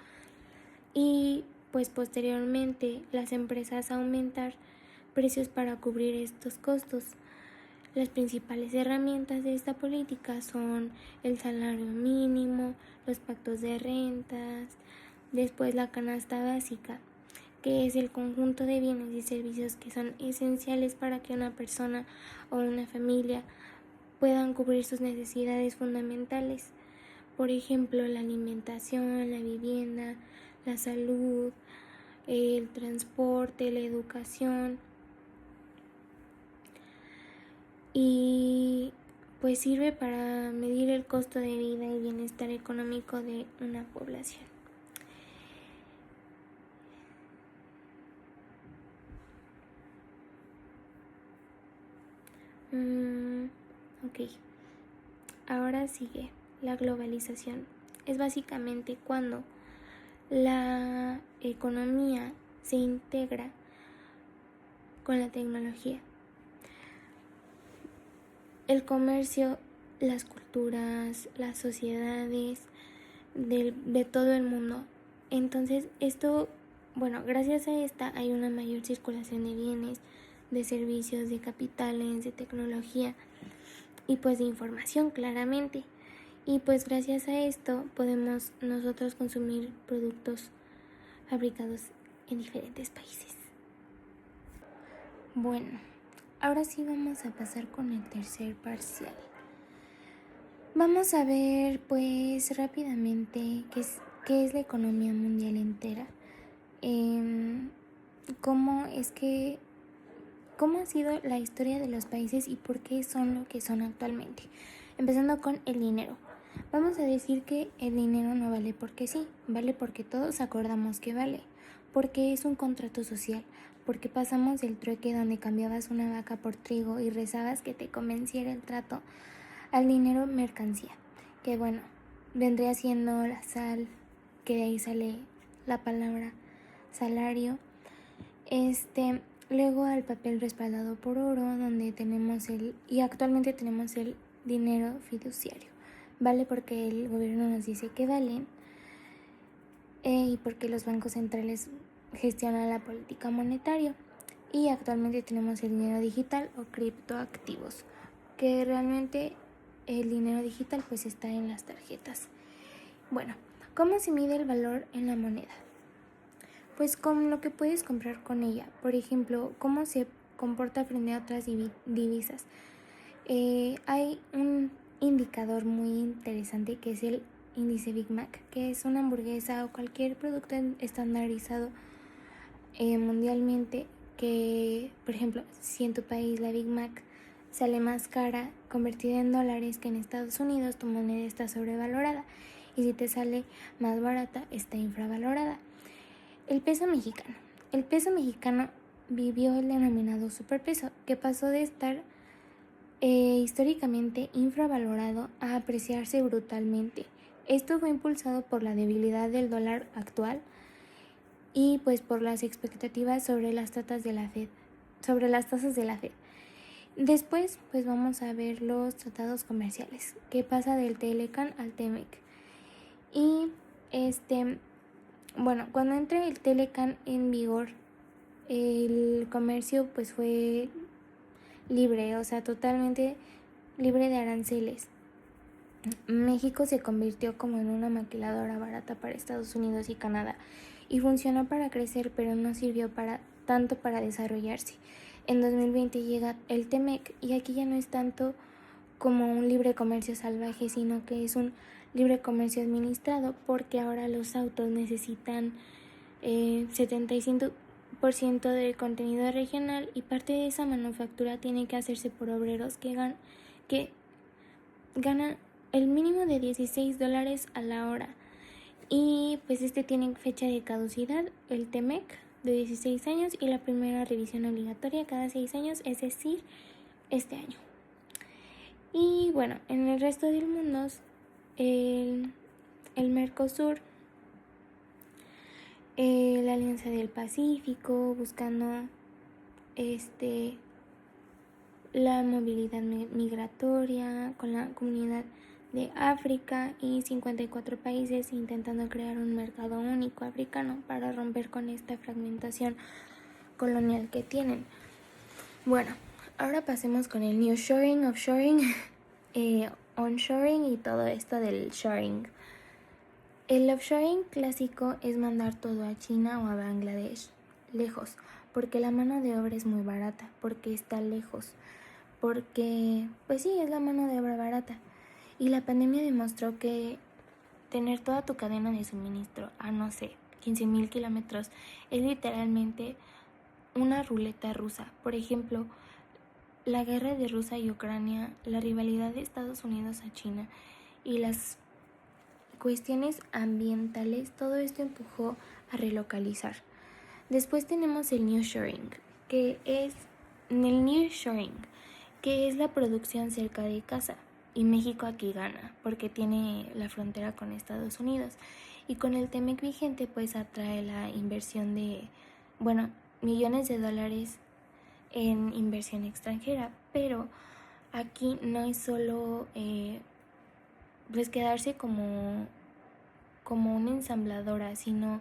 y pues posteriormente las empresas aumentar precios para cubrir estos costos. Las principales herramientas de esta política son el salario mínimo, los pactos de rentas, después la canasta básica, que es el conjunto de bienes y servicios que son esenciales para que una persona o una familia puedan cubrir sus necesidades fundamentales. Por ejemplo, la alimentación, la vivienda, la salud, el transporte, la educación. Y pues sirve para medir el costo de vida y bienestar económico de una población. Ok, ahora sigue la globalización. Es básicamente cuando la economía se integra con la tecnología. El comercio, las culturas, las sociedades de todo el mundo. Entonces gracias a esta hay una mayor circulación de bienes, de servicios, de capitales, de tecnología y pues de información claramente. Y pues gracias a esto podemos nosotros consumir productos fabricados en diferentes países. Bueno, ahora sí vamos a pasar con el tercer parcial. Vamos a ver pues rápidamente qué es la economía mundial entera, cómo ha sido la historia de los países y por qué son lo que son actualmente. Empezando con el dinero. Vamos a decir que el dinero no vale porque sí, vale porque todos acordamos que vale, porque es un contrato social, porque pasamos del trueque donde cambiabas una vaca por trigo y rezabas que te convenciera el trato, al dinero mercancía, que vendría siendo la sal, que de ahí sale la palabra salario, luego al papel respaldado por oro, donde actualmente tenemos el dinero fiduciario, vale porque el gobierno nos dice que valen, y porque los bancos centrales gestionan la política monetaria, y actualmente tenemos el dinero digital o criptoactivos, que realmente el dinero digital pues está en las tarjetas. Bueno, ¿cómo se mide el valor en la moneda? Pues con lo que puedes comprar con ella. Por ejemplo, cómo se comporta frente a otras divisas. Hay un indicador muy interesante que es el índice Big Mac, que es una hamburguesa o cualquier producto estandarizado mundialmente, que por ejemplo, si en tu país la Big Mac sale más cara convertida en dólares que en Estados Unidos, tu moneda está sobrevalorada, y si te sale más barata, está infravalorada. El peso mexicano. El peso mexicano vivió el denominado superpeso, que pasó de estar históricamente infravalorado a apreciarse brutalmente. Esto fue impulsado por la debilidad del dólar actual y pues por las expectativas sobre las tasas de la Fed. Después pues vamos a ver los tratados comerciales, que pasa del Telecan al Temec. Y cuando entra el Telecan en vigor, el comercio pues fue libre, o sea, totalmente libre de aranceles. México se convirtió como en una maquiladora barata para Estados Unidos y Canadá, y funcionó para crecer, pero no sirvió tanto para desarrollarse. En 2020 llega el Temec, y aquí ya no es tanto como un libre comercio salvaje, sino que es un libre comercio administrado, porque ahora los autos necesitan 75% del contenido regional, y parte de esa manufactura tiene que hacerse por obreros que ganan el mínimo de $16 a la hora. Y pues tiene fecha de caducidad, el Temec, de 16 años, y la primera revisión obligatoria cada 6 años, es decir, este año. Y en el resto del mundo, el Mercosur, la Alianza del Pacífico, buscando la movilidad migratoria con la Comunidad de África y 54 países intentando crear un mercado único africano para romper con esta fragmentación colonial que tienen. Bueno, ahora pasemos con el nearshoring, offshoring, onshoring y todo esto del shoring. El offshoring clásico es mandar todo a China o a Bangladesh, lejos, porque la mano de obra es muy barata, porque está lejos, porque, pues sí, es la mano de obra barata. Y la pandemia demostró que tener toda tu cadena de suministro a, no sé, 15,000 kilómetros es literalmente una ruleta rusa. Por ejemplo, la guerra de Rusia y Ucrania, la rivalidad de Estados Unidos a China y las cuestiones ambientales, todo esto empujó a relocalizar. Después tenemos el nearshoring, que es la producción cerca de casa. Y México aquí gana, porque tiene la frontera con Estados Unidos. Y con el TEMEC vigente, pues atrae la inversión de, millones de dólares en inversión extranjera. Pero aquí no es solo pues quedarse como una ensambladora, sino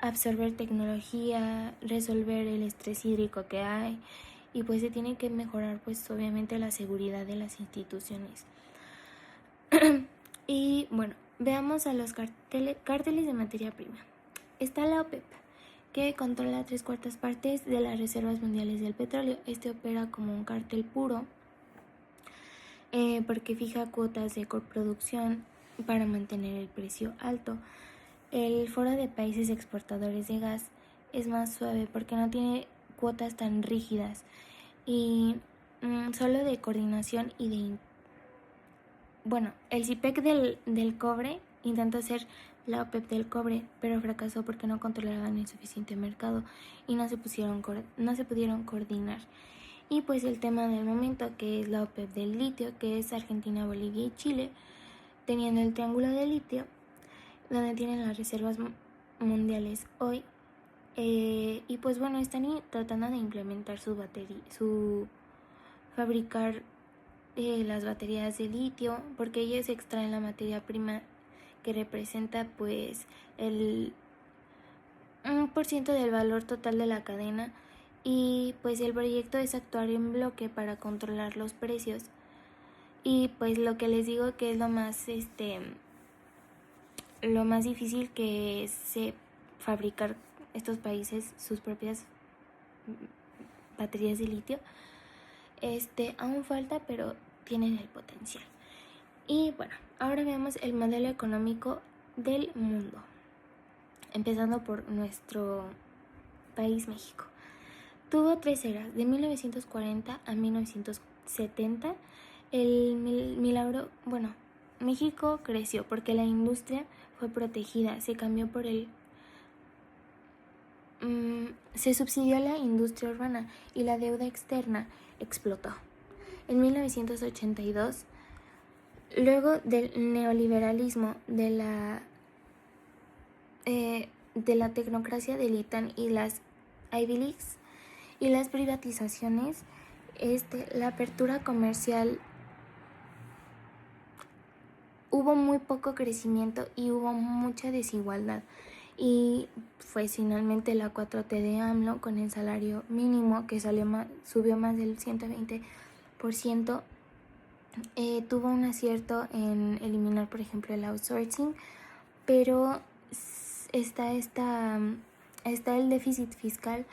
absorber tecnología, resolver el estrés hídrico que hay, y pues se tiene que mejorar pues obviamente la seguridad de las instituciones. Y bueno, veamos a los cárteles de materia prima. Está la OPEP, que controla 3/4 partes de las reservas mundiales del petróleo. Este opera como un cártel puro, porque fija cuotas de coproducción para mantener el precio alto. El Foro de Países Exportadores de Gas es más suave porque no tiene cuotas tan rígidas y solo de coordinación y de... el CIPEC del cobre intentó hacer la OPEP del cobre, pero fracasó porque no controlaban el suficiente mercado y no se pudieron coordinar. Y pues el tema del momento, que es la OPEP del litio, que es Argentina, Bolivia y Chile, teniendo el triángulo de litio, donde tienen las reservas mundiales hoy. Y pues están tratando de implementar su fabricar las baterías de litio, porque ellos extraen la materia prima que representa pues el 1% del valor total de la cadena, y pues el proyecto es actuar en bloque para controlar los precios. Y pues lo que les digo que es lo más difícil, que es fabricar estos países sus propias baterías de litio. Aún falta, pero tienen el potencial. Y bueno, ahora veamos el modelo económico del mundo, empezando por nuestro país, México. Tuvo 3 eras, de 1940 a 1970. México creció porque la industria fue protegida, se cambió por se subsidió la industria urbana y la deuda externa explotó. En 1982, luego del neoliberalismo, de la tecnocracia del ITAN y las Ivy Leagues y las privatizaciones, la apertura comercial, hubo muy poco crecimiento y hubo mucha desigualdad. Y fue finalmente la 4T de AMLO, con el salario mínimo que subió más del 120%. Tuvo un acierto en eliminar, por ejemplo, el outsourcing, pero está el déficit fiscal,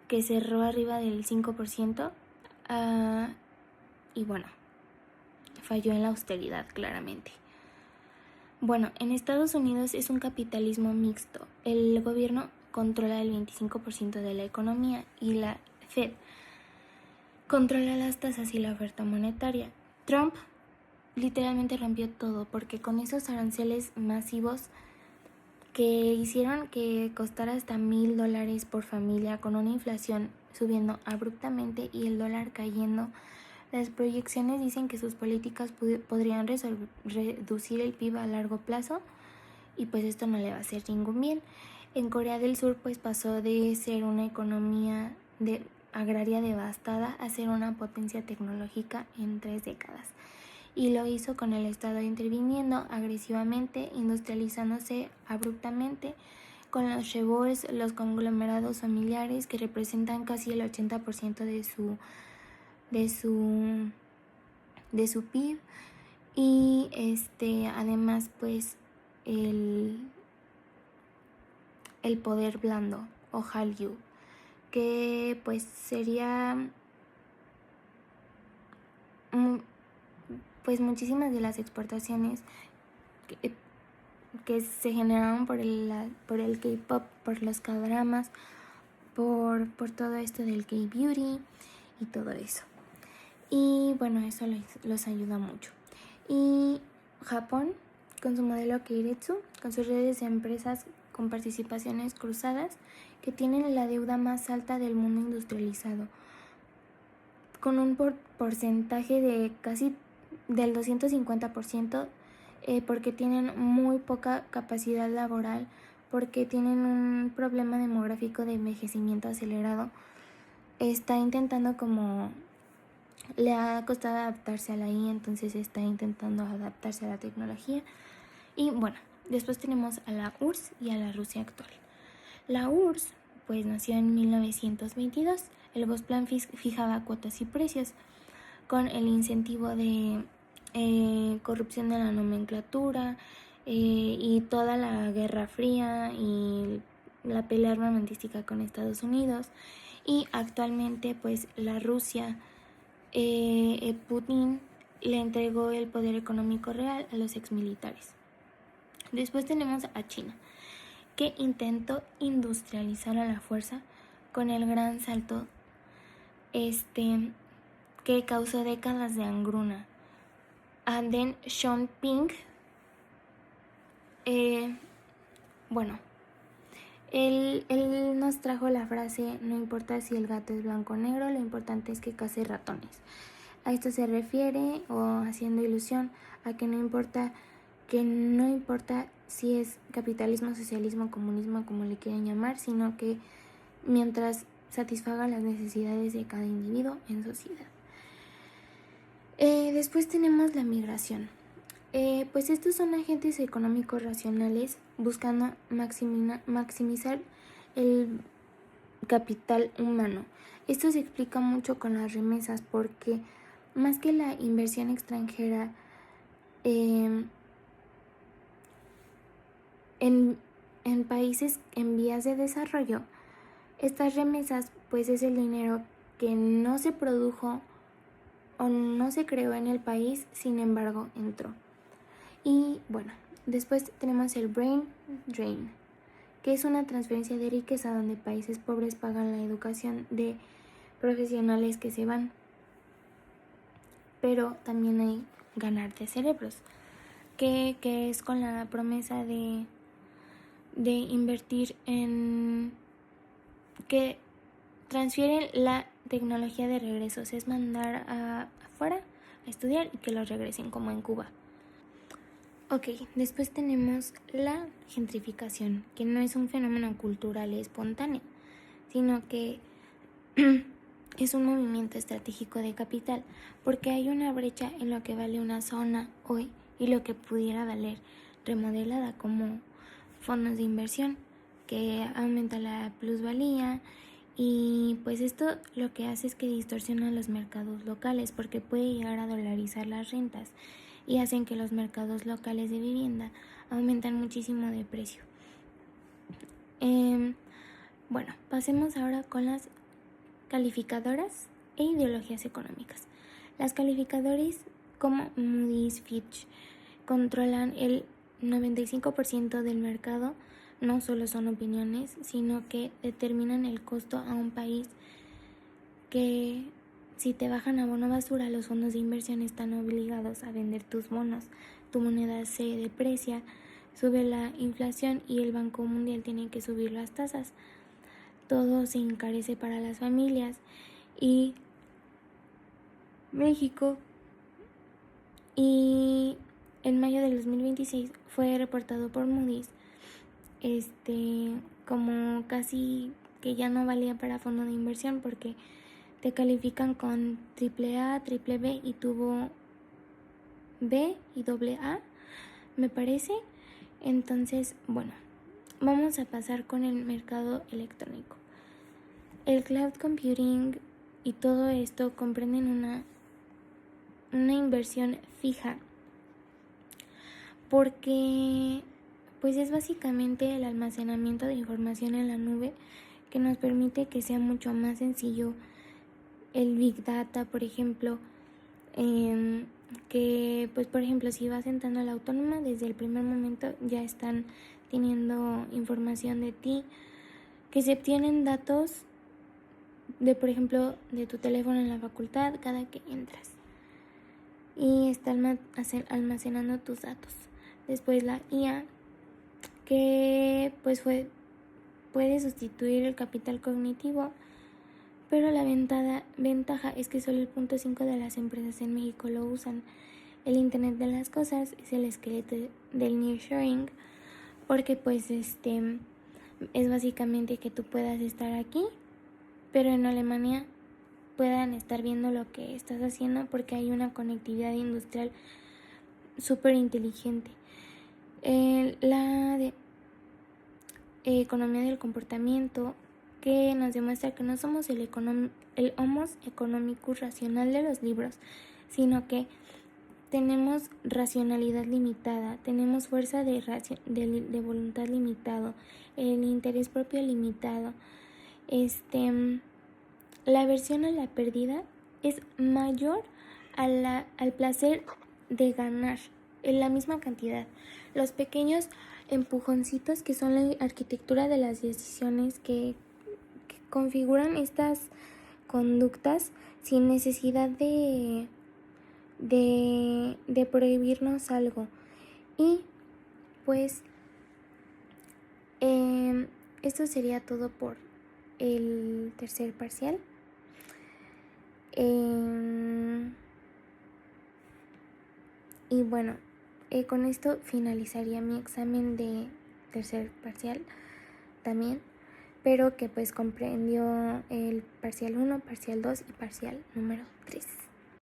que cerró arriba del 5%, y falló en la austeridad claramente. En Estados Unidos es un capitalismo mixto. El gobierno controla el 25% de la economía y la Fed controla las tasas y la oferta monetaria. Trump literalmente rompió todo, porque con esos aranceles masivos que hicieron que costara hasta $1,000 por familia, con una inflación subiendo abruptamente y el dólar cayendo, las proyecciones dicen que sus políticas podrían reducir el PIB a largo plazo, y pues esto no le va a hacer ningún bien. En Corea del Sur pues pasó de ser una economía agraria devastada a ser una potencia tecnológica en 3 décadas. y lo hizo con el Estado interviniendo agresivamente, industrializándose abruptamente, con los chaebols, los conglomerados familiares que representan casi el 80% de su PIB, y además pues el poder blando o Hallyu, que pues sería pues muchísimas de las exportaciones que se generaron por el K-pop, por los K-dramas, por todo esto del K-beauty y todo eso. Y bueno, eso los ayuda mucho. Y Japón, con su modelo Keiretsu, con sus redes de empresas con participaciones cruzadas, que tienen la deuda más alta del mundo industrializado, con un porcentaje de casi del 250%, porque tienen muy poca capacidad laboral, porque tienen un problema demográfico de envejecimiento acelerado. Está intentando le ha costado adaptarse a la IA, entonces está intentando adaptarse a la tecnología. Y bueno, después tenemos a la URSS y a la Rusia actual. La URSS pues nació en 1922. El Gosplan fijaba cuotas y precios con el incentivo de corrupción de la nomenclatura y toda la Guerra Fría y la pelea armamentística con Estados Unidos. Y actualmente pues la Rusia, Putin le entregó el poder económico real a los exmilitares. Después tenemos a China, que intentó industrializar a la fuerza con el gran salto que causó décadas de hambruna. Deng Xiaoping, bueno, él nos trajo la frase: no importa si el gato es blanco o negro, lo importante es que case ratones. A esto se refiere, o haciendo ilusión a que no importa si es capitalismo, socialismo, comunismo, como le quieran llamar, sino que mientras satisfaga las necesidades de cada individuo en sociedad. Después tenemos la migración. Pues estos son agentes económicos racionales buscando maximizar el capital humano. Esto se explica mucho con las remesas, porque más que la inversión extranjera en países en vías de desarrollo, estas remesas pues es el dinero que no se produjo o no se creó en el país, sin embargo entró. Y bueno, después tenemos el brain drain, que es una transferencia de riqueza donde países pobres pagan la educación de profesionales que se van. Pero también hay ganar de cerebros, que es con la promesa de invertir en que transfieren la tecnología de regresos, es mandar afuera a estudiar y que los regresen, como en Cuba. Ok, después tenemos la gentrificación, que no es un fenómeno cultural espontáneo, sino que es un movimiento estratégico de capital, porque hay una brecha en lo que vale una zona hoy y lo que pudiera valer remodelada, como fondos de inversión, que aumenta la plusvalía. Y pues esto lo que hace es que distorsiona los mercados locales, porque puede llegar a dolarizar las rentas y hacen que los mercados locales de vivienda aumentan muchísimo de precio. Bueno, pasemos ahora con las calificadoras e ideologías económicas. Las calificadoras como Moody's, Fitch controlan el 95% del mercado. No solo son opiniones, sino que determinan el costo a un país, que si te bajan a bono basura, los fondos de inversión están obligados a vender tus bonos, tu moneda se deprecia, sube la inflación y el Banco Mundial tiene que subir las tasas. Todo se encarece para las familias, y México, y en mayo del 2026 fue reportado por Moody's como casi que ya no valía para fondo de inversión, porque te califican con AAA, BBB y tuvo B y doble A, me parece. Entonces, bueno, vamos a pasar con el mercado electrónico. El cloud computing y todo esto comprenden una inversión fija, porque pues es básicamente el almacenamiento de información en la nube que nos permite que sea mucho más sencillo el Big Data, por ejemplo, que pues por ejemplo si vas entrando a la autónoma, desde el primer momento ya están teniendo información de ti, que se obtienen datos de, por ejemplo, de tu teléfono en la facultad cada que entras, y está almacenando tus datos. Después la IA, que pues puede sustituir el capital cognitivo, pero la ventaja es que solo el 0.5% de las empresas en México lo usan. El Internet de las cosas es el esqueleto del nearshoring, porque pues es básicamente que tú puedas estar aquí, pero en Alemania puedan estar viendo lo que estás haciendo, porque hay una conectividad industrial súper inteligente. La economía del comportamiento, que nos demuestra que no somos el homos economicus racional de los libros, sino que tenemos racionalidad limitada, tenemos fuerza de voluntad limitado, el interés propio limitado. La aversión a la pérdida es mayor al placer de ganar en la misma cantidad. Los pequeños empujoncitos, que son la arquitectura de las decisiones que configuran estas conductas sin necesidad de prohibirnos algo. Y pues esto sería todo por el tercer parcial. Y bueno, con esto finalizaría mi examen de tercer parcial también, pero que pues comprendió el parcial 1, parcial 2 y parcial número 3.